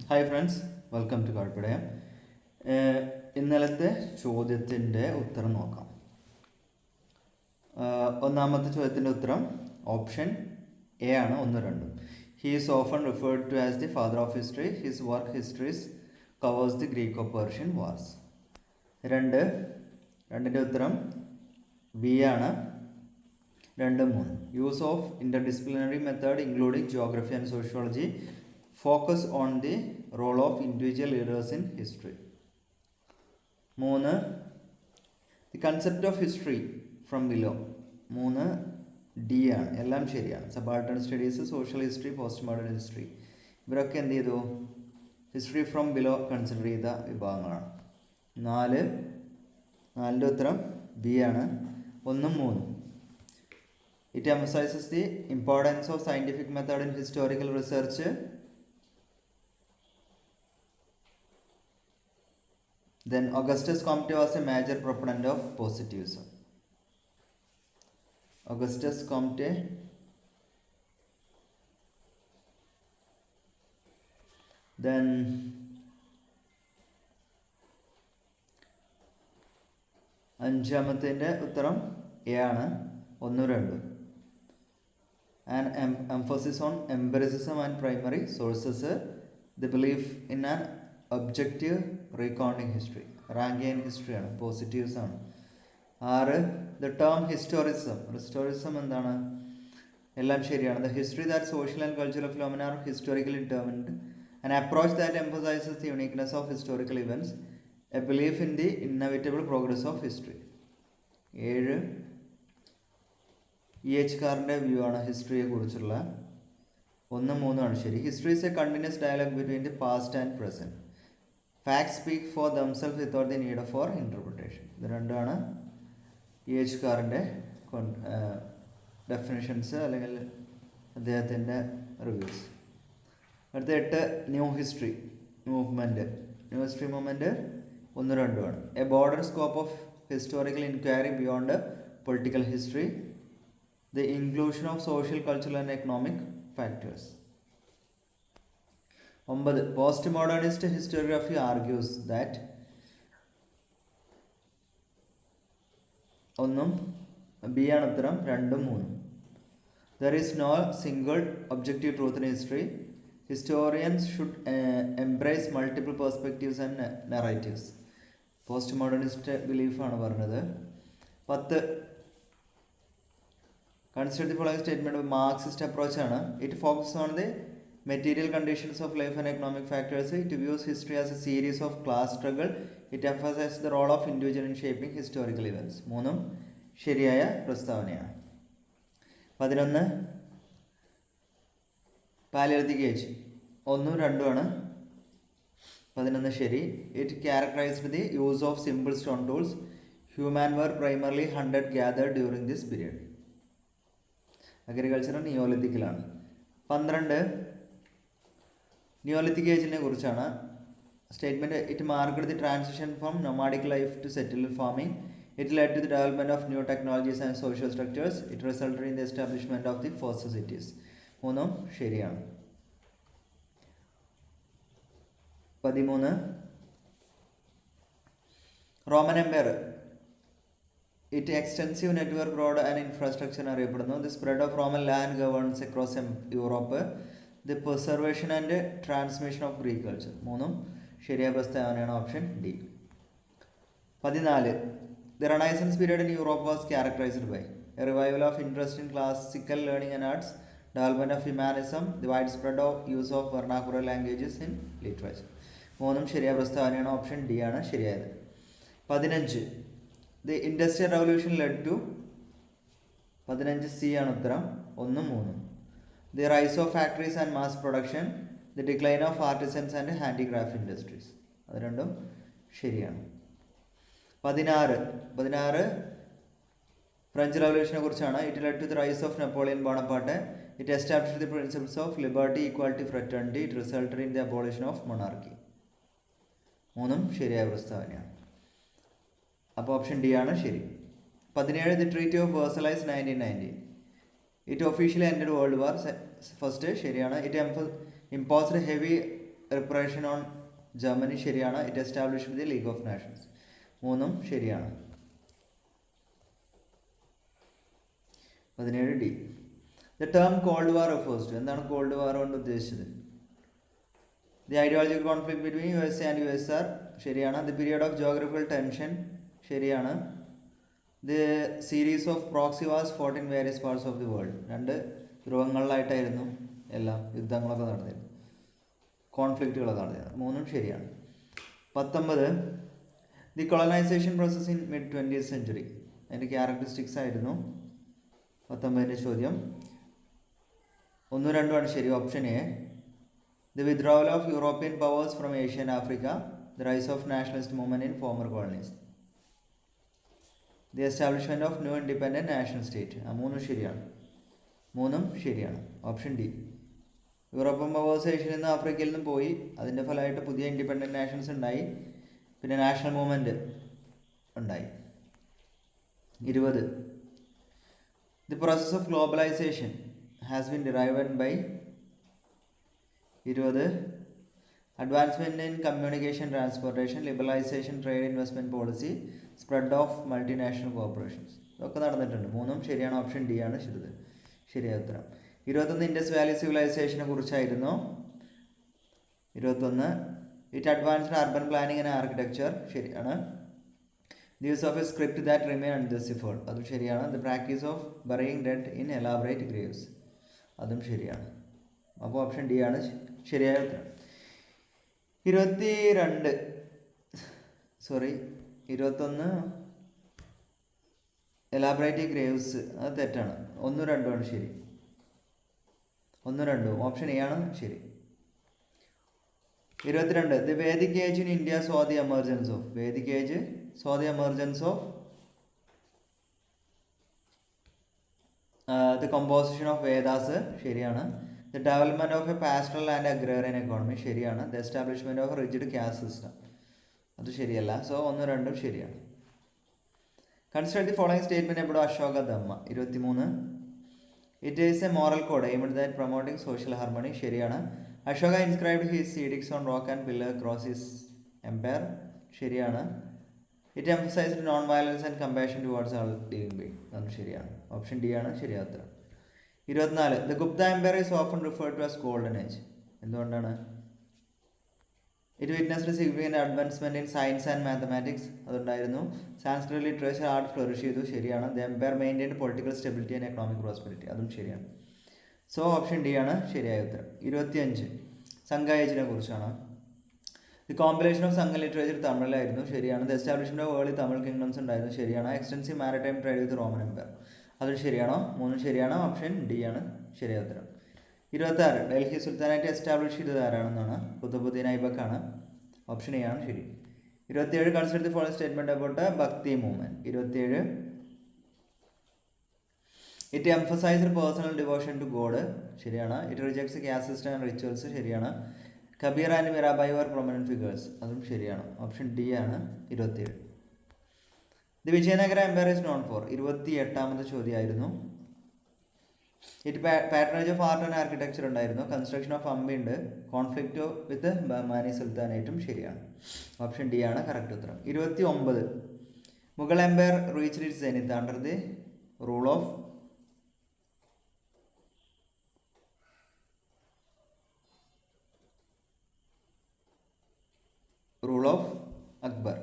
Hi friends, welcome to കാർപ്പഡയം. ഇന്നലത്തെ ചോദ്യത്തിൻ്റെ ഉത്തരം നോക്കാം. ഒന്നാമത്തെ ചോദ്യത്തിൻ്റെ ഉത്തരം ഓപ്ഷൻ എ ആണ്, 1, 2. He is often referred to as the father of history. His work histories covers the Greco Persian wars. രണ്ടിൻ്റെ ഉത്തരം ബി ആണ്, 2, 3. Use of interdisciplinary method including geography and sociology focus on the role of individual leaders in history. 3. The concept of history from below. 3 D ആണ്, എല്ലാം ശരിയാണ്. Subaltern studies, social history, post modern history, ഇവരൊക്കെ എന്ത് ചെയ്തു? History from below consider ചെയ്ത വിഭാഗങ്ങളാണ്. 4ൻ്റെ ഉത്തരം B ആണ്, 1, 3. It emphasizes the importance of scientific method in historical research. Then Augustus Comte was a major proponent of positivism. Augustus Comte. Then അഞ്ചാമത്തിൻ്റെ ഉത്തരം A ആണ്, 1, 2. An emphasis on empiricism and primary sources. The belief in an objective recounting history, Rankian ഹിസ്റ്ററിയാണ്, positives ആണ്. 6 the term historicism എന്താണ്? എല്ലാം ശരിയാണ്. The history that social and cultural phenomena are historically determined, an approach that emphasizes the uniqueness of historical events, a belief in the inevitable progress of history. 7 E.H. കാറിൻ്റെ view ആണ് ഹിസ്റ്ററിയെ കുറിച്ചുള്ള. 1, 3 ആണ് ശരി. History is a continuous dialogue between the past and present. Facts speak for themselves without the need for interpretation. ഇത് രണ്ടാണ് E.H. കാറിൻ്റെ definitions അല്ലെങ്കിൽ അദ്ദേഹത്തിൻ്റെ റിവ്യൂസ്. അടുത്ത 8 new history movement. New history movement 1, 2 ആണ്. A border scope of historical inquiry beyond political history. The inclusion of social, cultural and economic factors. 9 post modernist historiography argues that. 1 B ആണ് ഉത്തരം, 2, 3. There is no single objective truth in history. Historians should embrace multiple perspectives and narratives. Post modernist ബിലീഫാണ് പറഞ്ഞത്. 10 consider the following statement Marxist അപ്രോച്ചാണ്. It focus on the material conditions of life and economic factors. It views history as a series of class struggle. It emphasize the role of individual in shaping historical events. 3 ശരിയായ പ്രസ്താവനയാണ്. 11 Palaeolithic age. 1, 2 ആണ്, 11 ശരി. It characterized the use of simple stone tools. Human were primarily hunted gathered during this period. Agriculture നിയോലിത്തിക്കിലാണ്. 12 Neolithic ഏജിനെ കുറിച്ചാണ് statement. It marked the transition from nomadic life to settled farming. It led to the development of new technologies and social structures. It resulted in the establishment of the first societies. 3 ശരിയാണ്. 13 Roman empire. It extensive network, road and infrastructure അറിയപ്പെടുന്നു. The spread of Roman land governs across Europe. The preservation and transmission of Greek culture. 3 ശരിയായ പ്രസ്താവനയാണ്, option D. 14 the Renaissance period in Europe was characterized by a revival of interest in classical learning and arts, development of humanism, the wide spread of use of vernacular languages in literature. 3 ശരിയായ പ്രസ്താവനയാണ്, option D ആണ് ശരിയായത്. 15 the industrial revolution led to. 15 C ആണ് ഉത്തരം, 1, 3. The rise of factories and mass production. The decline of artisans and handicraft industries. അത് രണ്ടും ശരിയാണ്. 16 French റവല്യൂഷനെ കുറിച്ചാണ്. It led to the rise of Napoleon Bonaparte. It established the principles of liberty, equality, fraternity. It resulted in the abolition of monarchy. 3 ശരിയായ പ്രസ്താവനയാണ്. അപ്പോൾ option D ആണ് ശരി. 17 the treaty of Versailles 1919. It officially ended world war first ശരിയാണ്. It imposed heavy repression on Germany ശരിയാണ്. It established the league of nations. മൂന്നും ശരിയാണ്. 17D. The term cold war refers to. എന്താണ് cold war കൊണ്ട് ഉദ്ദേശിച്ചത്? The ideological conflict between USA and USSR ശരിയാണ്. The period of geographical tension ശരിയാണ്. The series of proxy wars fought in various parts of the world. 2 ധ്രുവങ്ങളിലായിട്ടായിരുന്നു എല്ലാം യുദ്ധങ്ങളൊക്കെ നടന്നിരുന്നത്, കോൺഫ്ലിക്റ്റുകളൊക്കെ നടന്നിരുന്നത്. 3ഉം ശരിയാണ്. 19 the colonisation process in mid 20th century. അതിൻ്റെ ക്യാരക്ടറിസ്റ്റിക്സ് ആയിരുന്നു 19ൻ്റെ ചോദ്യം. 1ഉം 2ഉമാണ് ശരി. Option A. The withdrawal of European powers from Asia and Africa. The rise of nationalist movement in former colonies. The establishment of new independent national state. 3ഉം ശരിയാണ്. 3ഉം ശരിയാണ്. Option D. European powers ഏഷ്യയിൽ നിന്നും ആഫ്രിക്കയിൽ നിന്നും പോയി, അതിൻ്റെ ഫലമായിട്ട് പുതിയ ഇൻഡിപെൻഡൻറ്റ് നാഷൻസ് ഉണ്ടായി, പിന്നെ നാഷണൽ മൂവ്മെൻറ്റ് ഉണ്ടായി. 20 the process of globalisation has been derived by. 20 advancement in communication transportation, liberalisation, trade investment policy, spread of multinational corporations. ഇതൊക്കെ നടന്നിട്ടുണ്ട്. 3ഉം ശരിയാണ്. ഓപ്ഷൻ ഡി ആണ് ശരിയായ ഉത്തരം. 21 ഇൻഡസ് വാലി സിവിലൈസേഷനെ കുറിച്ചായിരുന്നു. 21 it advanced urban planning and architecture ശരിയാണ്. The use of a script that remain unjustified. അതും ശരിയാണ്. The practice of burying dead in elaborate graves. അതും ശരിയാണ്. അപ്പോൾ ഓപ്ഷൻ ഡി ആണ് ശരിയായ ഉത്തരം. 21 എലാബറേറ്റ് ഗ്രേവ്സ് അത് തെറ്റാണ്. 1ഉം 2ഉമാണ് ശരി. 1ഉം 2ഉം ഓപ്ഷൻ എ ആണ് ശരി. 22 the Vedic age in India saw the emergence of. Vedic age saw the emergence of the composition of Vedas ശരിയാണ്. The development of a pastoral and agrarian economy ശരിയാണ്. The establishment of rigid caste system അത് ശരിയല്ല. So 1ഉം 2ഉം ശരിയാണ്. Consider the following statement about Ashoka Dhamma. 23 it is a moral code aimed at promoting social harmony ശരിയാണ്. Ashoka inscribed his edicts on rock and pillar cross his empire ശരിയാണ്. It emphasized non violence and compassion towards all living being അതും ശരിയാണ്. Option D ആണ് ശരിയായ ഉത്തരം. 24 the Gupta empire is often referred to as golden age. എന്തുകൊണ്ടാണ്? It witnessed significant advancement in science and mathematics അതുണ്ടായിരുന്നു. Sanskrit literature art flourish ചെയ്തു ശരിയാണ്. The empire maintained political stability and economic prosperity അതും ശരിയാണ്. സോ ഓപ്ഷൻ ഡി ആണ് ശരിയായ ഉത്തരം. 25 സംഘ ഏജിനെ കുറിച്ചാണ്. ദി കോമ്പിലേഷൻ ഓഫ് സംഘ ലിറ്ററേച്ചർ തമിഴിലായിരുന്നു ശരിയാണ്. The establishment of early Tamil kingdoms ഉണ്ടായിരുന്നു ശരിയാണ്. Extensive maritime trade with Roman Empire അതും ശരിയാണോ? 3ഉം ശരിയാണ്. ഓപ്ഷൻ ഡി ആണ് ശരിയായ ഉത്തരം. 26 ഡൽഹി സുൽത്താനായിട്ട് എസ്റ്റാബ്ലിഷ് ചെയ്തത് ആരാണെന്നാണ്? കുത്തുബുദ്ദീൻ ഐബക്കാണ്. ഓപ്ഷൻ എ ആണ് ശരി. 27 consider the following statement about bhakti movement. 27 it emphasized personal devotion to god ശരിയാണ്. It rejects caste system and rituals ശരിയാണ്. Kabir and Mirabai were prominent figures അതും ശരിയാണ്. ഓപ്ഷൻ ഡി ആണ് 27. The Vijayanagara empire is known for. 28ാമത്തെ ചോദ്യമായിരുന്നു. It patronage of art and architecture ഉണ്ടായിരുന്നു. Construction of Hampi ഉണ്ട്. Conflict വിത്ത് ബഹ്മാനി സുൽത്താനേറ്റും ശരിയാണ്. ഓപ്ഷൻ ഡി ആണ് കറക്റ്റ് ഉത്തരം. 29 Mughal empire reached its zenith under the rule of Akbar.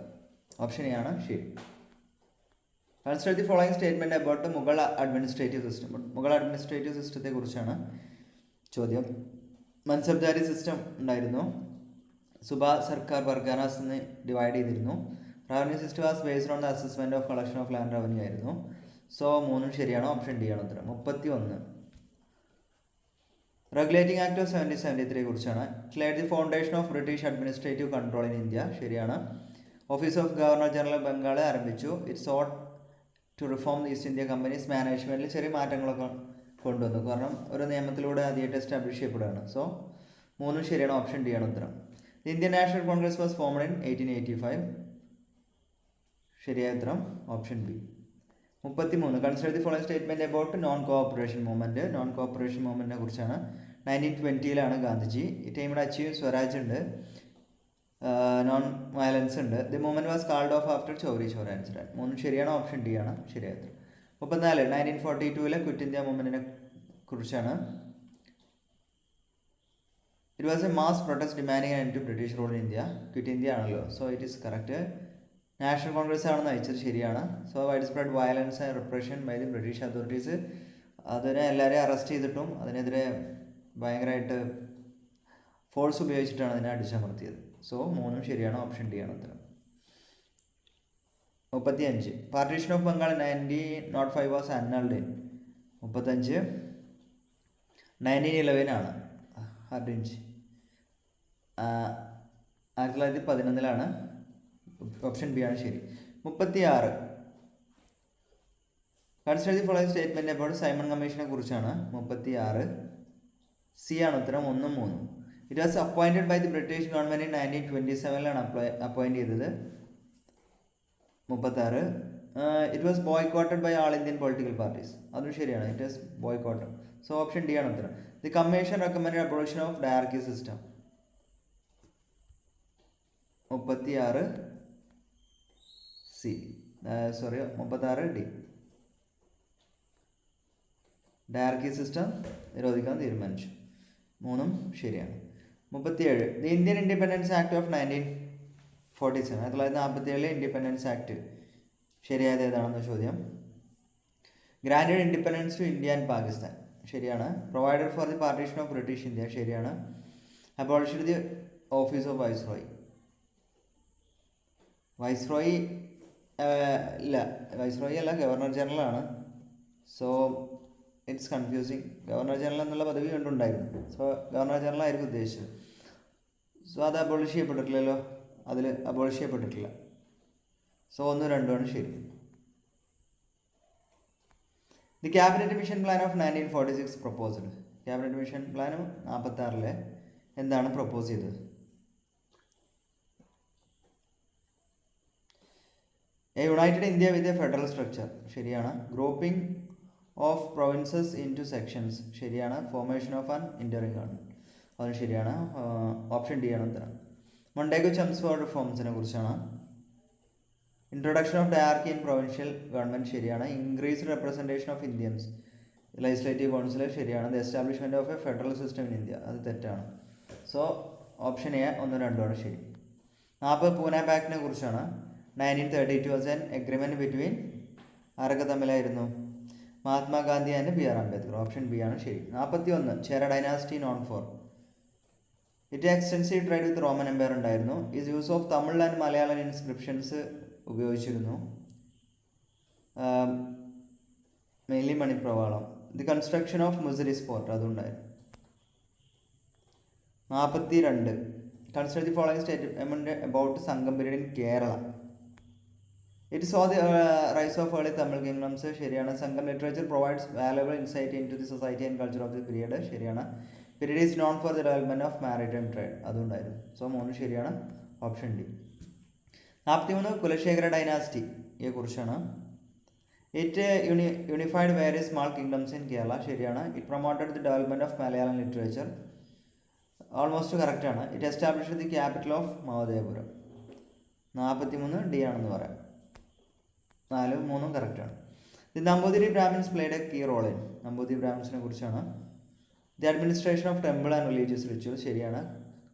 Option A ആണ് ശരി. Consider the following statement about Mughal administrative system. Mughal administrative സിസ്റ്റത്തെ കുറിച്ചാണ് ചോദ്യം. മൻസബ്ദാരി സിസ്റ്റം ഉണ്ടായിരുന്നു. സുബാ സർക്കാർ പർഗാനാസ് എന്ന് ഡിവൈഡ് ചെയ്തിരുന്നു. Revenue system was based on the assessment of collection of land revenue ആയിരുന്നു. സോ 3ഉം ശരിയാണ്. ഓപ്ഷൻ ഡി ആണ് ഉത്തരം. 31 റെഗുലേറ്റിംഗ് ആക്ട് ഓഫ് 1773 കുറിച്ചാണ്. It laid the foundation of British administrative control in India ശരിയാണ്. Office of governor general Bengal ആരംഭിച്ചു. It sought to reform the East India companies മാനേജ്മെൻറ്റിൽ ചെറിയ മാറ്റങ്ങളൊക്കെ കൊണ്ടുവന്നു. കാരണം ഒരു നിയമത്തിലൂടെ ആദ്യമായിട്ട് എസ്റ്റാബ്ലിഷ് ചെയ്യപ്പെടുകയാണ്. സോ 3ഉം ശരിയാണ്. ഓപ്ഷൻ ഡി ആണ് ഉത്തരം. The Indian National Congress was formed in 1885 ശരിയായ ഉത്തരം. Option B. 33 consider the following statement about non cooperation movement. Non cooperation മൂവ്മെൻറ്റിനെ കുറിച്ചാണ്. 1920 Gandhiji. It aimed achieve swaraj ഉണ്ട്, നോൺ വയലൻസ് ഉണ്ട്. The movement was called off after Chauri Chaura incident. മൂന്നും ശരിയാണ്, ഓപ്ഷൻ ഡി ആണ് ശരിയായത്. 34 1942 ക്വിറ്റ് ഇന്ത്യ മൂവ്മെൻറ്റിനെ കുറിച്ചാണ്. It was a mass protest demanding and to British rule in India. Quit India ആണല്ലോ, so it is correct. National Congress ആണ് നയിച്ചത്, ശരിയാണ്. So wide spread violence and repression by the British authorities. അതിനെ എല്ലാവരെയും അറസ്റ്റ് ചെയ്തിട്ടും അതിനെതിരെ ഭയങ്കരമായിട്ട് ഫോഴ്സ് ഉപയോഗിച്ചിട്ടാണ് അതിനെ അടിച്ചമർത്തിയത്. സോ മൂന്നും ശരിയാണ്, ഓപ്ഷൻ ഡി ആണ് ഉത്തരം. 35 partition of Bengal 1905 was annulled in. 35 1911 ആണ്. ഹർഡിഞ്ച് 1911 ഓപ്ഷൻ ബി ആണ് ശരി. 36 consider the following statement about Simon കമ്മീഷനെ കുറിച്ചാണ്. 36 സി ആണ് ഉത്തരം, 1 ഉം 3. It was appointed by the British government 1927 appoint ചെയ്തത്. 36 it was boycotted by all Indian political parties. അതും ശരിയാണ്, it was boycotted. So option D ആണ് ഉത്തരം. The commission recommend abolition of diarchy system. 36 C 36 D. Diarchy system നിരോധിക്കാൻ തീരുമാനിച്ചു. മൂന്നും ശരിയാണ്. 37 the Indian independence act of 1947 1947 independence act ശരിയായത് ഏതാണെന്ന് ചോദ്യം. Granted independence to India and Pakistan ശരിയാണ്. Provided for the partition of British India ശരിയാണ്. Abolished the office of viceroy. Viceroy ഇല്ല, വൈസ്രോയി അല്ല, ഗവർണർ ജനറൽ ആണ്. So it's confusing. Governor general എന്നുള്ള പദവി കൊണ്ടുണ്ടായിരുന്നു. സോ ഗവർണർ ജനറൽ ആയിരിക്കും ഉദ്ദേശിച്ചത്. സോ അത് അബോളിഷ് ചെയ്യപ്പെട്ടിട്ടില്ലല്ലോ, അതിൽ അബോളിഷ് ചെയ്യപ്പെട്ടിട്ടില്ല. സോ 1 2 ആണ് ശരി. ദി cabinet mission plan of 1946 proposed. Cabinet mission plan 46 എന്താണ് പ്രപ്പോസ് ചെയ്തത്? A united India with a federal structure ശരിയാണ്. Grouping of provinces into sections ശരിയാണ്. Formation of an interim government അതും ശരിയാണ്, ഓപ്ഷൻ ഡി ആണ് ഉത്തരം. മൊണ്ടേഗോ ചംസ്ഫോർഡ് റിഫോംസിനെ കുറിച്ചാണ്. Introduction of diarchy in provincial government ശരിയാണ്. Increased representation of Indians legislative council ശരിയാണ്. The establishment of a federal system in India അത് തെറ്റാണ്. സോ ഓപ്ഷൻ എ 1 2 ആണ് ശരി. 40 പൂനെ പാക്റ്റിനെ കുറിച്ചാണ്. 1932 വാസ് ആൻ എഗ്രിമെൻറ്റ് ബിറ്റ്വീൻ ആരൊക്കെ തമ്മിലായിരുന്നു? Mahatma Gandhi and BR Ambedkar. Option B ആണ് ശരി. 41 Chera dynasty known for. It extensive trade with Roman Empire ഉണ്ടായിരുന്നു. Is use of Tamil and Malayalam inscriptions ഉപയോഗിച്ചിരുന്നു, mainly Manipravalam. The construction of Muziris fort അതുണ്ടായിരുന്നു. 42 consider the following statement about Sangam period in Kerala. It saw the rise of early Tamil kingdoms ശരിയാണ്. Sangam literature provides valuable insight into the society and culture of the period ശരിയാണ്. Period is known for the development of maritime trade അതുണ്ടായിരുന്നു. So 3 ശരിയാണ്, option D. 43 Kulasekhara ഡൈനാസ്റ്റിയെ കുറിച്ചാണ്. It unified various small kingdoms in Kerala ശരിയാണ്. It promoted the development of Malayalam literature almost കറക്റ്റാണ്. It established the capital of Mahodayapuram. 43 D ആണെന്ന് പറയാം. 4 3 കറക്റ്റാണ്. The Namboothiri Brahmins played a key role in. Namboothiri ബ്രാഹ്മിൻസിനെ കുറിച്ചാണ്. The administration of temple and religious ritual ശരിയാണ്.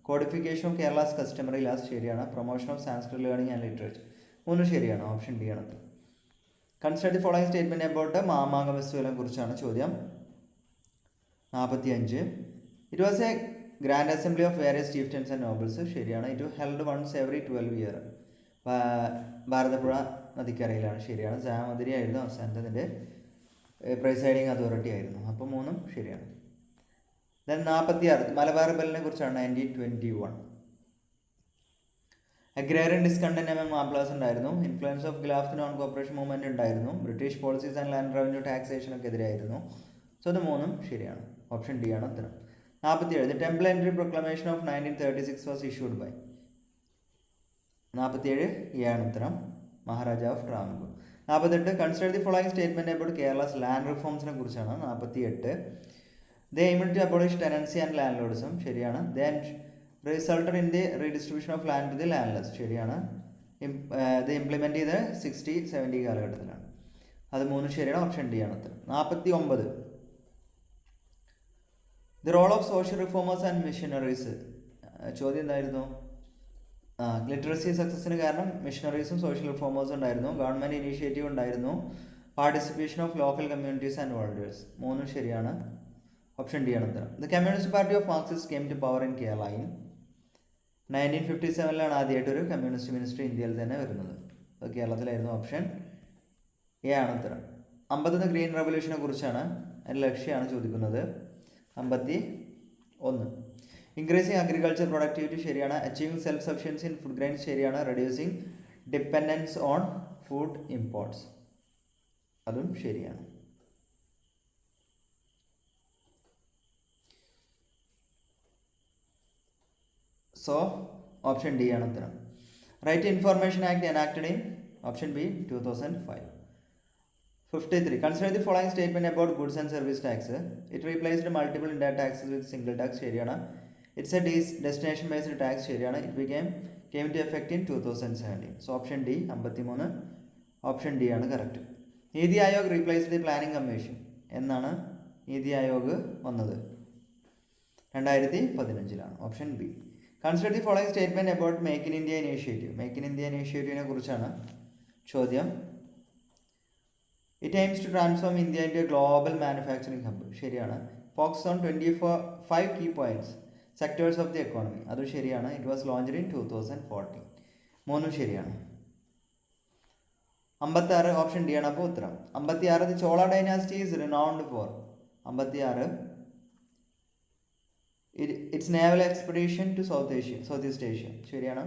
Codification of Kerala's customary laws ശരിയാണ്. Promotion of Sanskrit learning and literature 3 ശരിയാണ്, option D ആണ്. Consider the following statement about Mamanka ഫെസ്റ്റിവലിനെ കുറിച്ചാണ് ചോദ്യം. 45 it was a grand assembly of various chieftains and nobles ശരിയാണ്. It held once every 12 year. Bharathapuzha നദിക്കരയിലാണ് ശരിയാണ്. ജാമതിരി ആയിരുന്നു അവസാനത്തെ പ്രിസൈഡിങ് അതോറിറ്റി ആയിരുന്നു. അപ്പോൾ 3 ശരിയാണ്. ദെൻ 46 മലബാർ ബെല്ലിനെ കുറിച്ചാണ്. 1921 അഗ്രേറിയൻ ഡിസ്കണ്ടന്റ് എം മാപ്ലാസ് ഉണ്ടായിരുന്നു. Influence of Khilafat non cooperation movement ഉണ്ടായിരുന്നു. British policies and land revenue ടാക്സേഷനൊക്കെ എതിരായിരുന്നു. സോ ഇത് 3 ശരിയാണ്, ഓപ്ഷൻ ഡി ആണ് ഉത്തരം. 47 the temple entry proclamation of 1936 was issued by. 47 A ആണ് ഉത്തരം, Maharaja of Travancore. 48 consider the following statement about Kerala's land റിഫോംസിനെ കുറിച്ചാണ്. 48 ദേ aimed to abolish tenancy and landlordism, ശരിയാണ്. Then resulted in the redistribution of land to the landless, ശരിയാണ്. ഇത് implement ചെയ്ത് 60-70 കാലഘട്ടത്തിലാണ്. അത് 3 ശരിയാണ്. ഓപ്ഷൻ ഡി ആണ് ഉത്തരം. 49 the role of social reformers and missionaries. ചോദ്യം എന്തായിരുന്നു? ലിറ്ററസി സക്സസിന് കാരണം മിഷനറീസും സോഷ്യൽ റിഫോമേഴ്സും ഉണ്ടായിരുന്നു. ഗവൺമെൻറ് ഇനീഷ്യേറ്റീവ് ഉണ്ടായിരുന്നു. Participation of local communities and volunteers. 3 ശരിയാണ്. ഓപ്ഷൻ ഡി ആണ് ഉത്തരം. The communist party of Marxist came to power in Kerala in 1957 ആദ്യമായിട്ട് ഒരു കമ്മ്യൂണിസ്റ്റ് മിനിസ്ട്രി ഇന്ത്യയിൽ തന്നെ വരുന്നത്. അത് കേരളത്തിലായിരുന്നു. ഓപ്ഷൻ എ ആണ് ഉത്തരം. 50 ഗ്രീൻ റവല്യൂഷനെ കുറിച്ചാണ്, അതിൻ്റെ ലക്ഷ്യമാണ് ചോദിക്കുന്നത്. 51 ഇൻക്രീസിങ് അഗ്രികൾച്ചർ പ്രൊഡക്ടിവിറ്റി ശരിയാണ്. Achieving self sufficiency in food grains ശരിയാണ്. Reducing dependence on food imports അതും ശരിയാണ്. സോ ഓപ്ഷൻ ഡി ആണ് ഉത്തരം. Right information act enacted in option B 2005. 53 consider the following statement about goods and service tax. It replaced multiple indirect taxes with single tax ശരിയാണ്. It's a destination based tax ശരിയാണ്. It came to effect in 2017. So option D 53 option D ആണ് correct. NITI Aayog replace the planning commission എന്നാണ് നീതി ആയോഗ് വന്നത്? 2015 option B. Consider the following statement about make in India initiative. Make in India ഇനീഷ്യേറ്റീവിനെ കുറിച്ചാണ് ചോദ്യം. It aims to transform India into a global manufacturing hub ശരിയാണ്. Focus on 25 key points sectors of the economy അതും ശരിയാണ്. It was launched in 2014. 3 ശരിയാണ്. 56 option D ആണ് അപ്പോൾ ഉത്തരം. 56 the Chola dynasty is renowned for. 56 it's naval expedition to south east Asia ശരിയാണ്.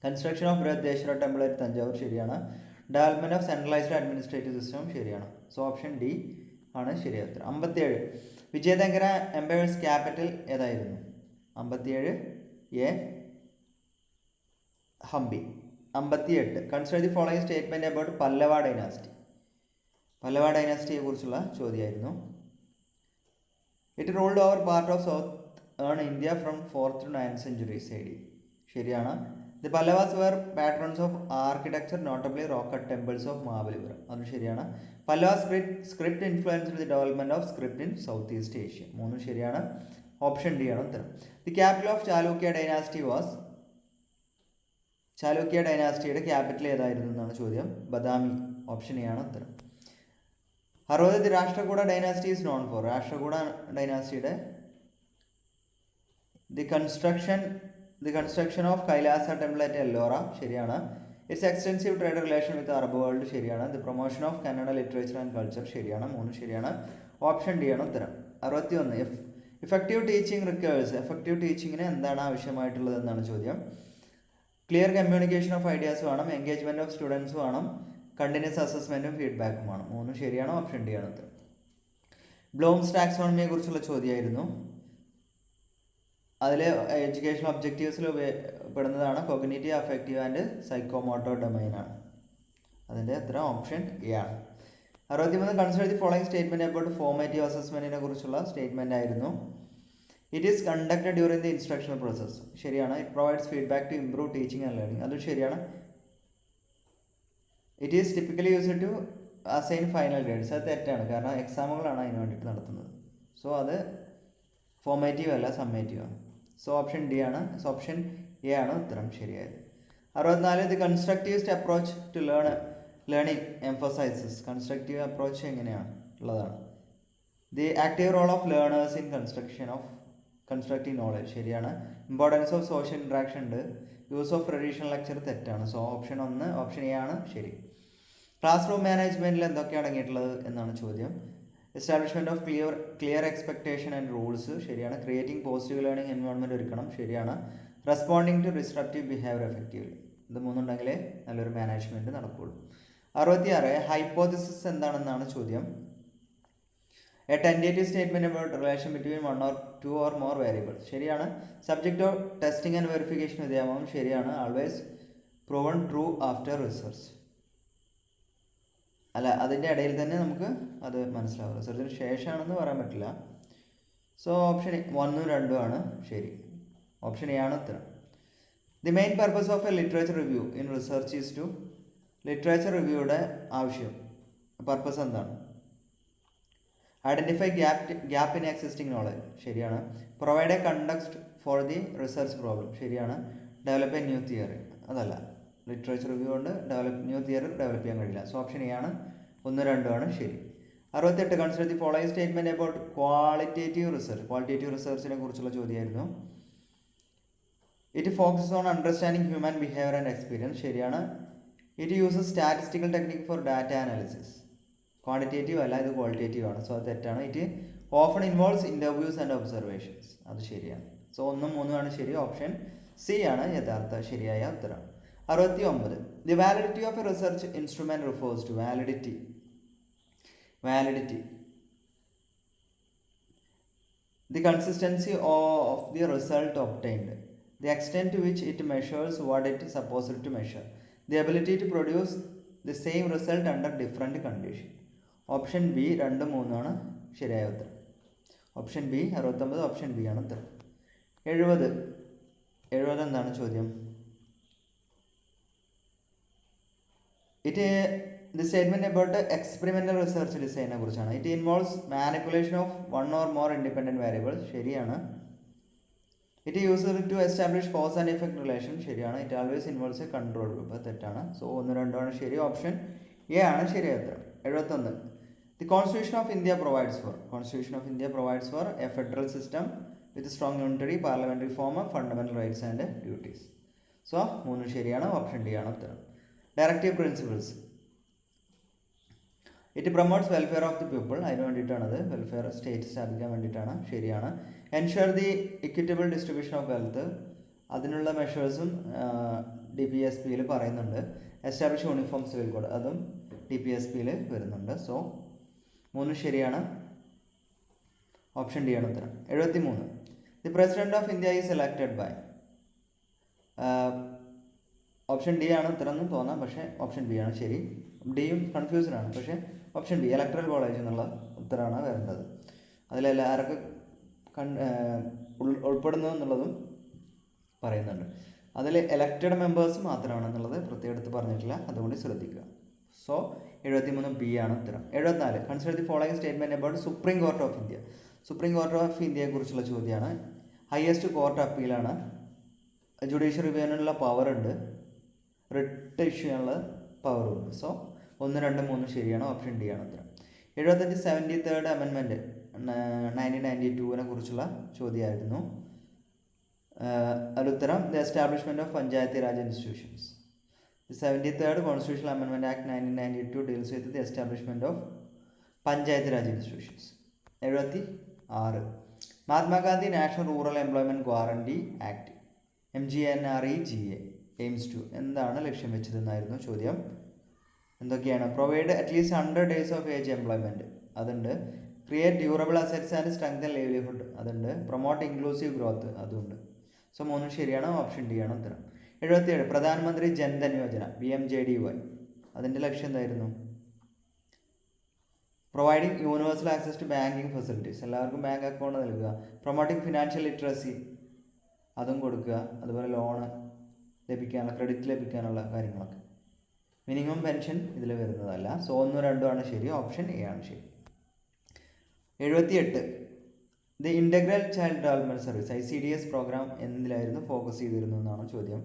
Construction of Brihadeeswara temple at Thanjavur ശരിയാണ്. Development of centralised administrative system ശരിയാണ്. So option D ആണ് ശരിയായ ഉത്തരം. 57 വിജയനഗര എംപയേഴ്സ് ക്യാപിറ്റൽ ഏതായിരുന്നു? 57 A Hampi. 58 consider the following statement about Pallava dynasty. Pallava ഡൈനാസ്റ്റിയെ കുറിച്ചുള്ള ചോദ്യമായിരുന്നു. It ruled over part of south India from 4th to 9th centuries AD ശരിയാണ്. The Pallavas were patrons of architecture notably rock cut temples of Mahabalipuram അതും ശരിയാണ്. Pallava script influenced the development of script in south east Asia. 3 ശരിയാണ്. Option D ആണ് ഉത്തരം. The capital of Chalukya dynasty was. Chalukya ഡൈനാസ്റ്റിയുടെ capital ഏതായിരുന്നു എന്നാണ് ചോദ്യം. ബദാമി. ഓപ്ഷൻ എ ആണ് ഉത്തരം. 60 the Rashtrakuta dynasty is known for. Rashtrakuta ഡൈനാസ്റ്റിയുടെ the construction of Kailasa temple at Ellora ശരിയാണ്. It's extensive trade relation with Arab world ശരിയാണ്. The promotion of Kannada literature and culture ശരിയാണ്. 3 ശരിയാണ്. ഓപ്ഷൻ ഡി ആണ് ഉത്തരം. 61 ഇഫക്റ്റീവ് ടീച്ചിങ് റിക്വേഴ്സ്. എഫക്റ്റീവ് ടീച്ചിങ്ങിന് എന്താണ് ആവശ്യമായിട്ടുള്ളത് എന്നാണ് ചോദ്യം. ക്ലിയർ കമ്മ്യൂണിക്കേഷൻ ഓഫ് ഐഡിയാസ് വേണം. എൻഗേജ്മെൻറ്റ് ഓഫ് സ്റ്റുഡൻസ് വേണം. കണ്ടിന്യൂസ് അസസ്മെൻറ്റും ഫീഡ്ബാക്കും വേണം. 3 ശരിയാണ്. ഓപ്ഷൻ ഡി ആണ് ഉത്തരം. ബ്ലൂംസ് ടാക്സോണമിയെ കുറിച്ചുള്ള ചോദ്യമായിരുന്നു. അതിൽ എഡ്യൂക്കേഷൻ ഒബ്ജക്റ്റീവ്സിൽ പെടുന്നതാണ് കോഗ്നിറ്റീവ്, അഫക്റ്റീവ് ആൻഡ് സൈക്കോമോട്ടോർ ഡൊമൈനാണ്. അതിൻ്റെ ഉത്തരം ഓപ്ഷൻ എ ആണ്. 63 consider the following statement about formative അസസ്മെൻറ്റിനെ കുറിച്ചുള്ള സ്റ്റേറ്റ്മെന്റ് ആയിരുന്നു. It is conducted during the instructional process ശരിയാണ്. It provides feedback to improve teaching and learning അതും ശരിയാണ്. It is typically used to assign final grades അത് തെറ്റാണ്. കാരണം എക്സാമുകളാണ് അതിന് വേണ്ടിയിട്ട് നടത്തുന്നത്. സോ അത് ഫോർമേറ്റീവ് അല്ല, സമ്മേറ്റീവ് ആണ്. സോ ഓപ്ഷൻ ഡി ആണ്. ഓപ്ഷൻ എ ആണ് ഉത്തരം ശരിയായത്. 64 the constructivist approach to learning emphasises. Constructive approach എങ്ങനെയാണ് ഉള്ളതാണ്. The active role of learners in constructing knowledge ശരിയാണ്. ഇമ്പോർട്ടൻസ് ഓഫ് സോഷ്യൽ ഇൻട്രാക്ഷൻ ഉണ്ട്. യൂസ് ഓഫ് ട്രഡീഷണൽ ലെക്ചർ തെറ്റാണ്. സോ ഓപ്ഷൻ 1 ഓപ്ഷൻ എ ആണ് ശരി. ക്ലാസ് റൂം മാനേജ്മെൻറ്റിൽ എന്തൊക്കെ അടങ്ങിയിട്ടുള്ളത് എന്നാണ് ചോദ്യം. Establishment of clear expectation and rules ശരിയാണ്. ക്രിയേറ്റിംഗ് പോസിറ്റീവ് ലേണിംഗ് എൻവയോൺമെൻറ്റ് ഒരുക്കണം ശരിയാണ്. Responding to disruptive behaviour effectively ഇത് 3 ഉണ്ടെങ്കിലേ നല്ലൊരു മാനേജ്മെൻറ്റ് നടക്കുകയുള്ളൂ. 66 ഹൈപ്പോത്തിസിസ് എന്താണെന്നാണ് ചോദ്യം. A tentative statement about relation between 1 or 2 or more variables ശരിയാണ്. Subject of testing and verification വിധേയമാവും ശരിയാണ്. Always proven true after research അല്ല, അതിൻ്റെ ഇടയിൽ തന്നെ നമുക്ക് അത് മനസ്സിലാവും. റിസർച്ചിന് ശേഷമാണെന്ന് പറയാൻ പറ്റില്ല. സോ ഓപ്ഷൻ 1ഉം 2ഉം ആണ് ശരി. ഓപ്ഷൻ എ ആണ് ഉത്തരം. The main purpose of a literature review in research is to, literature റിവ്യൂയുടെ ആവശ്യം പർപ്പസ് എന്താണ്? Identify gap in existing knowledge ശരിയാണ്. Provide a context for the research problem ശരിയാണ്. ഡെവലപ്പ് എ ന്യൂ തിയറി അതല്ല, literature review കൊണ്ട് new theory develop ചെയ്യാൻ കഴിയില്ല. So option A ആണ് 1ഉം 2ഉം ആണ് ശരി. 68 consider the following statement about qualitative research. Qualitative റിസർച്ചിനെ കുറിച്ചുള്ള ചോദ്യമായിരുന്നു. It focuses on understanding human behaviour and experience ശരിയാണ്. It uses statistical technique for data analysis. Quantitative അല്ല, ഇത് ക്വാളിറ്റേറ്റീവ് ആണ്. സോ അത് തെറ്റാണ്. It often involves interviews and observations അത് ശരിയാണ്. സോ 1ഉം 3ഉം ആണ് ശരി. ഓപ്ഷൻ സി ആണ് യഥാർത്ഥ ശരിയായ ഉത്തരം. 69 the validity of a research instrument refers to. Validity the consistency of the result obtained, the extent to which it measures what it is supposed to measure, the ability to produce the same result under different condition. Option B 2, 3 ആണ് ശരിയായ ഉത്തരം. Option B 69 option B ആണ് ഉത്തരം. 70 എന്താണ് ചോദ്യം? The statement about experimental research ഡിസൈനെ കുറിച്ചാണ്. It involves manipulation of 1 or more independent variables ശരിയാണ്. It use to establish cause and effect relation ശരിയാണ്. It always involves a control group തെറ്റാണ്. So 1ഉം 2ഉം ആണ് ശരി. ഓപ്ഷൻ എ ആണ് ശരിയായ ഉത്തരം. 71 the constitution of India provides for a federal system with strong unitary parliamentary form, fundamental rights and duties. So 3ഉം ശരിയാണ്. ഓപ്ഷൻ ഡി ആണ് ഉത്തരം. Directive principles it promotes welfare of the people അതിന് വേണ്ടിയിട്ടാണത്, welfare state സ്ഥാപിക്കാൻ വേണ്ടിയിട്ടാണ് ശരിയാണ്. Ensure the equitable distribution of wealth അതിനുള്ള മെഷേഴ്സും DPSPയിൽ പറയുന്നുണ്ട്. എസ്റ്റാബ്ലിഷ് യൂണിഫോം സിവിൽ കോഡ് അതും DPSPയിൽ വരുന്നുണ്ട്. സോ 3ഉം ശരിയാണ്. ഓപ്ഷൻ ഡി ആണ് ഉത്തരം. 73 the president of India is elected by. Option D ആണ് ഉത്തരം എന്ന് തോന്നാം, പക്ഷേ ഓപ്ഷൻ ബി ആണ് ശരി. ഡിയും കൺഫ്യൂഷൻ ആണ്, പക്ഷേ ഓപ്ഷൻ ബി ഇലക്ട്രൽ കോളേജ് എന്നുള്ള ഉത്തരമാണ് വരേണ്ടത്. അതിലെല്ലാവരൊക്കെ ഉൾപ്പെടുന്നു എന്നുള്ളതും പറയുന്നുണ്ട്. അതിൽ എലക്റ്റഡ് മെമ്പേഴ്സ് മാത്രമാണെന്നുള്ളത് പ്രത്യേകം എടുത്ത് പറഞ്ഞിട്ടില്ല, അതുകൊണ്ട് ശ്രദ്ധിക്കുക. സോ 73 ബി ആണ് ഉത്തരം. 74 consider the following statement about supreme court of India. Supreme court of ഇന്ത്യയെ കുറിച്ചുള്ള ചോദ്യമാണ്. ഹയസ്റ്റ് കോർട്ട് അപ്പീലാണ്. ജുഡീഷ്യൽ റിവ്യൂവിനുള്ള പവർ ഉണ്ട്, റിട്ട് ഇഷ്യൂ ചെയ്യാനുള്ള പവറുണ്ട്. സോ 1, 2, 3 ശരിയാണ്. ഓപ്ഷൻ ഡി ആണ് ഉത്തരം. 75 73rd അമെൻമെൻറ്റ് 1992 കുറിച്ചുള്ള ചോദ്യമായിരുന്നു. അതിലുത്തരം the establishment of Panchayati Raj institutions. The 73rd Constitutional Amendment Act 1992 deals with the establishment of Panchayati Raj institutions. 76 Mahatma Gandhi National Rural Employment Guarantee Act MGNREGA aims to എന്താണ് ലക്ഷ്യം വെച്ചതെന്നായിരുന്നു ചോദ്യം. എന്തൊക്കെയാണ്? Provide at least 100 days of wage employment അതുണ്ട്. Create durable assets and strengthen livelihood അതുണ്ട്. Promote inclusive growth അതുണ്ട്. So 3ഉം ശരിയാണ്. ഓപ്ഷൻ ഡി ആണ് ഉത്തരം. 77 പ്രധാനമന്ത്രി ജൻധൻ യോജന PMJDY അതിൻ്റെ ലക്ഷ്യം എന്തായിരുന്നു? Providing universal access to banking facilities എല്ലാവർക്കും ബാങ്ക് അക്കൗണ്ട് നൽകുക. പ്രൊമോട്ടിങ് ഫിനാൻഷ്യൽ ലിറ്ററസി അതും കൊടുക്കുക. അതുപോലെ ലോണ് ലഭിക്കാനുള്ള ക്രെഡിറ്റ് ലഭിക്കാനുള്ള കാര്യങ്ങളൊക്കെ. മിനിമം പെൻഷൻ ഇതിൽ വരുന്നതല്ല. സോ 1, 2 ആണ് ശരി. ഓപ്ഷൻ എ ആണ് ശരി. 78 the integral child development service ICDS programme എന്തിലായിരുന്നു ഫോക്കസ് ചെയ്തിരുന്നു എന്നാണ് ചോദ്യം.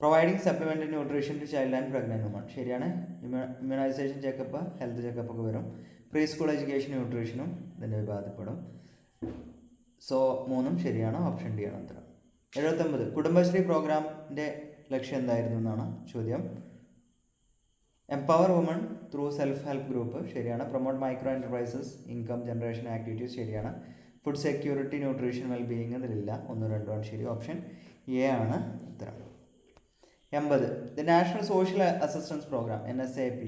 Providing supplementary nutrition to child and pregnant woman ശരിയാണ്. ഇമ്മ്യൂണൈസേഷൻ ചെക്കപ്പ് ഹെൽത്ത് ചെക്കപ്പ് ഒക്കെ വരും. പ്രീ സ്കൂൾ എഡ്യൂക്കേഷൻ ന്യൂട്രീഷനും ഇതിൻ്റെ വിഭാഗത്തിൽപ്പെടും. സോ 3ഉം ശരിയാണ്. ഓപ്ഷൻ ഡി ആണ് ഉത്തരം. 79 കുടുംബശ്രീ പ്രോഗ്രാമിൻ്റെ ലക്ഷ്യം എന്തായിരുന്നു എന്നാണ് ചോദ്യം. Empower women through self help group ശരിയാണ്. Promote micro enterprises income generation activities ശരിയാണ്. ഫുഡ് സെക്യൂരിറ്റി ന്യൂട്രീഷൻ വെൽബീയിങ് ഇതിലില്ല. 1, 2 ആണ് ശരി. ഓപ്ഷൻ എ ആണ് ഉത്തരം. 80 the National Social Assistance Programme NSAP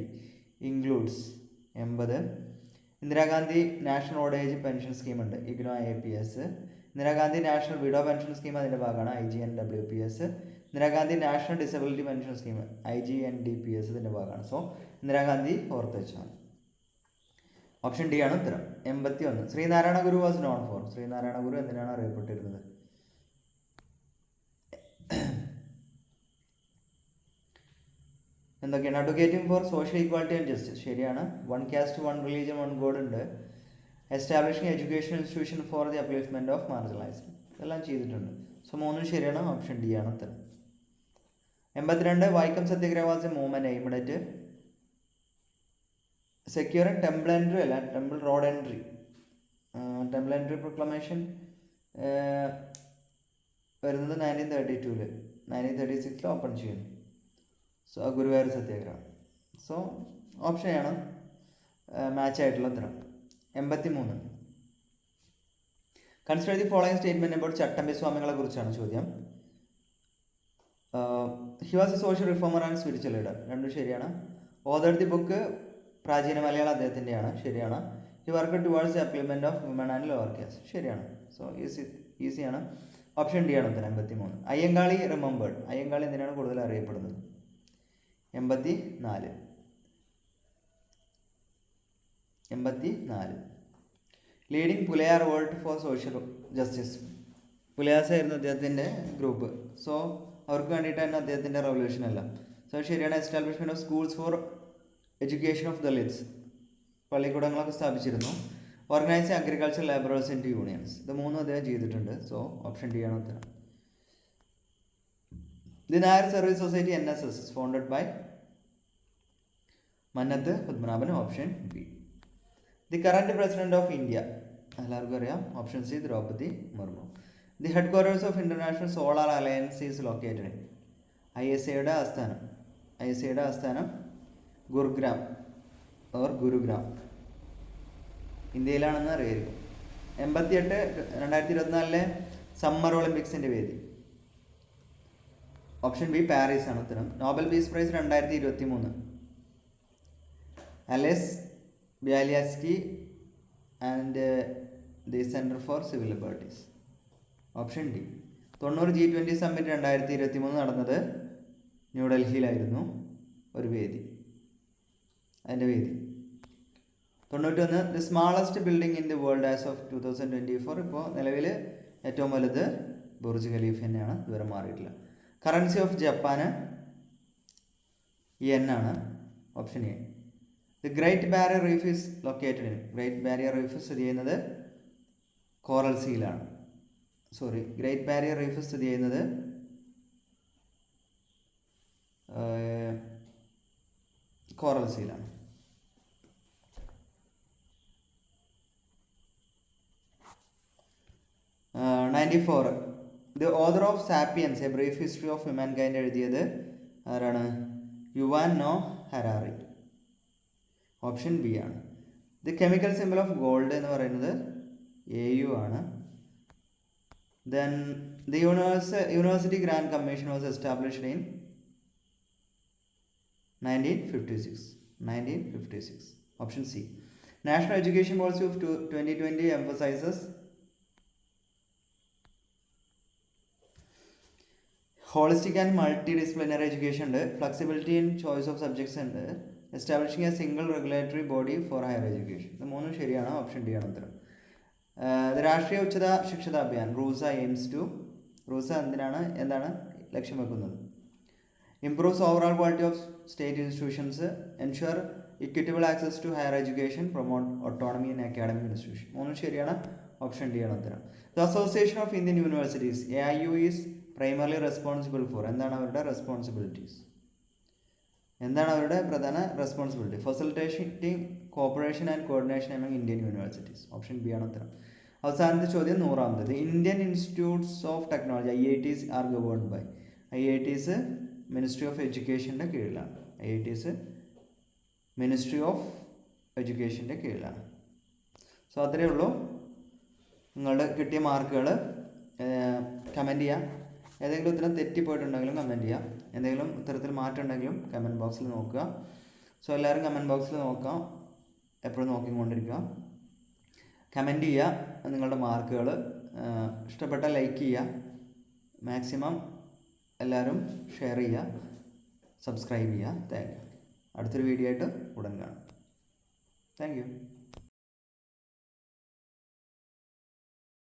includes 80 Indira Gandhi National Old Age Pension Scheme ഉണ്ട് IGNO APS. Indira Gandhi National Widow Pension Scheme അതിൻ്റെ ഭാഗമാണ് IGNWPS. Indira Gandhi National Disability Pension Scheme IGNDPS ഇതിൻ്റെ ഭാഗമാണ്. സോ ഇന്ദിരാഗാന്ധി ഓർത്ത് വെച്ചാൽ. ഓപ്ഷൻ ഡി ആണ് ഉത്തരം. 81. Sree Narayana Guru was known for. Sree Narayana Guru എന്തിനാണ് അറിയപ്പെട്ടിരുന്നത്? എന്തൊക്കെയാണ്? Advocating for social equality and justice, ശരിയാണ്. 1 കാസ്റ്റ് 1 റിലീജിയൻ 1 ഗോഡ് ഉണ്ട്. Establishing education institution for the upliftment of marginalised, ഇതെല്ലാം ചെയ്തിട്ടുണ്ട്. സോ 3 ശരിയാണ്. ഓപ്ഷൻ ഡി ആണ് ഉത്തരം. 82. Vaikom Satyagraha was a movement aimed at securing temple entry അല്ല, temple road entry. Temple entry proclamation വരുന്നത് 1932. 1936 open ചെയ്യുന്നു. സോ ഗുരുവായൂർ സത്യാഗ്രഹം. സോ ഓപ്ഷൻ ആണ് മാച്ച് ആയിട്ടുള്ള ഉത്തരം. 83. Consider the following statement about Chattampi സ്വാമികളെ കുറിച്ചാണ് ചോദ്യം. He was a social reformer and spiritual leader, രണ്ടും ശരിയാണ്. Author the book Pracheena Malayalam അദ്ദേഹത്തിൻ്റെയാണ്, ശരിയാണ്. He work towards the upliftment of women and lower caste, ശരിയാണ്. സോ ഈസിയാണ്. ഓപ്ഷൻ ഡി ആണ് ഉത്തരം. 83. അയ്യങ്കാളി റിമെമ്പേർഡ്, അയ്യങ്കാളി എന്തിനാണ് കൂടുതൽ അറിയപ്പെടുന്നത്? 84. Leading Pulayar revolt for social justice, Pulayas ആയിരുന്നു അദ്ദേഹത്തിൻ്റെ ഗ്രൂപ്പ്. സോ അവർക്ക് വേണ്ടിയിട്ടായിരുന്നു അദ്ദേഹത്തിൻ്റെ റവല്യൂഷൻ എല്ലാം. സോ ശരിയാണ്. Establishment of schools for education of Dalits, പള്ളിക്കൂടങ്ങളൊക്കെ സ്ഥാപിച്ചിരുന്നു. Organising agriculture labourers into unions, ഇത് 3 അദ്ദേഹം ചെയ്തിട്ടുണ്ട്. സോ ഓപ്ഷൻ ഡി ആണ് ഉത്തരം. The Nair service society NSS is founded by Mannathu Padmanabhan, option B. The current president of India, എല്ലാവർക്കും അറിയാം, option C Droupadi Murmu. The headquarters of international solar alliance is located in, ISAയുടെ ആസ്ഥാനം Gurugram or Gurugram, ഇന്ത്യയിലാണെന്ന് അറിയായിരിക്കും. 88. 2024 സമ്മർ ഒളിമ്പിക്സിൻ്റെ വേദി, option B Paris ആണ് ഉത്തരം. Nobel Peace Prize 2023 Ales Bialiatski and the Centre for Civil Liberties, option D. 90 G20 summit 2023 നടന്നത് ന്യൂഡൽഹിയിലായിരുന്നു, ഒരു വേദി, അതിൻ്റെ വേദി. 91. The smallest building in the world as of 2024, ഇപ്പോൾ നിലവിൽ ഏറ്റവും വലുത് ബുർജ് ഖലീഫ തന്നെയാണ്, ഇതുവരെ മാറിയിട്ടില്ല. കറൻസി ഓഫ് ജപ്പാന് yen ആണ്, option A. The Great Barrier Reef is located in, Great Barrier Reef സ്ഥിതി ചെയ്യുന്നത് കോറൽ സീയിലാണ്. ഗ്രേറ്റ് ബാരിയർ റീഫ് സ്ഥിതി ചെയ്യുന്നത് കോറൽ സീയിലാണ്. The author of Sapiens A Brief History of Humankind എഴുതിയത് ആരാണ്? Yuval Noah Harari, option B ആണ്. The chemical symbol of gold എന്ന് പറയുന്നത് AU ആണ്. Then the University Grand Commission was established in 1956, option C. National education Policy of 2020 emphasises holistic and multi disciplinary education ഉണ്ട്. Flexibility in choice of subjects ഉണ്ട്. Establishing a single regulatory body for higher education, ഇത് 3 ശരിയാണ്, option D ആണ് ഉത്തരം. രാഷ്ട്രീയ ഉച്ചത ശിക്ഷത അഭിയാൻ റൂസ എന്താണ് ലക്ഷ്യം വെക്കുന്നത്? Improves overall quality of state institutions, ensure equitable access to higher education, promote autonomy in academic institution, 3 ശരിയാണ്, ഓപ്ഷൻ ഡി ആണ് ഉത്തരം. The Association of Indian Universities AIU is primarily responsible for, എന്താണ് അവരുടെ റെസ്പോൺസിബിലിറ്റീസ്? എന്താണ് അവരുടെ പ്രധാന responsibility? Facilitating cooperation and coordination among Indian universities, option B ആണ് ഉത്തരം. അവസാനത്തെ ചോദ്യം 100ാമത്. Indian Institutes of Technology IITs are governed by, IITs Ministry of എഡ്യൂക്കേഷൻ്റെ കീഴിലാണ്, IITs മിനിസ്ട്രി ഓഫ് എഡ്യൂക്കേഷൻ്റെ കീഴിലാണ്. സോ അത്രയേ ഉള്ളൂ. നിങ്ങളുടെ കിട്ടിയ മാർക്കുകൾ കമൻറ്റ് ചെയ്യാം. ഏതെങ്കിലും ഉത്തരം തെറ്റിപ്പോയിട്ടുണ്ടെങ്കിലും കമൻറ്റ് ചെയ്യാം. എന്തെങ്കിലും ഉത്തരത്തിൽ മാറ്റം ഉണ്ടെങ്കിലും കമൻറ്റ് ബോക്സിൽ നോക്കുക. സോ എല്ലാവരും കമൻറ്റ് ബോക്സിൽ നോക്കാം, എപ്പോഴും നോക്കിക്കൊണ്ടിരിക്കുക. കമൻറ്റ് ചെയ്യുക നിങ്ങളുടെ മാർക്കുകൾ. ഇഷ്ടപ്പെട്ട ലൈക്ക് ചെയ്യുക, മാക്സിമം എല്ലാവരും ഷെയർ ചെയ്യുക, സബ്സ്ക്രൈബ് ചെയ്യുക. Thank you. അടുത്തൊരു വീഡിയോ ആയിട്ട് ഉടൻ കാണാം. Thank you.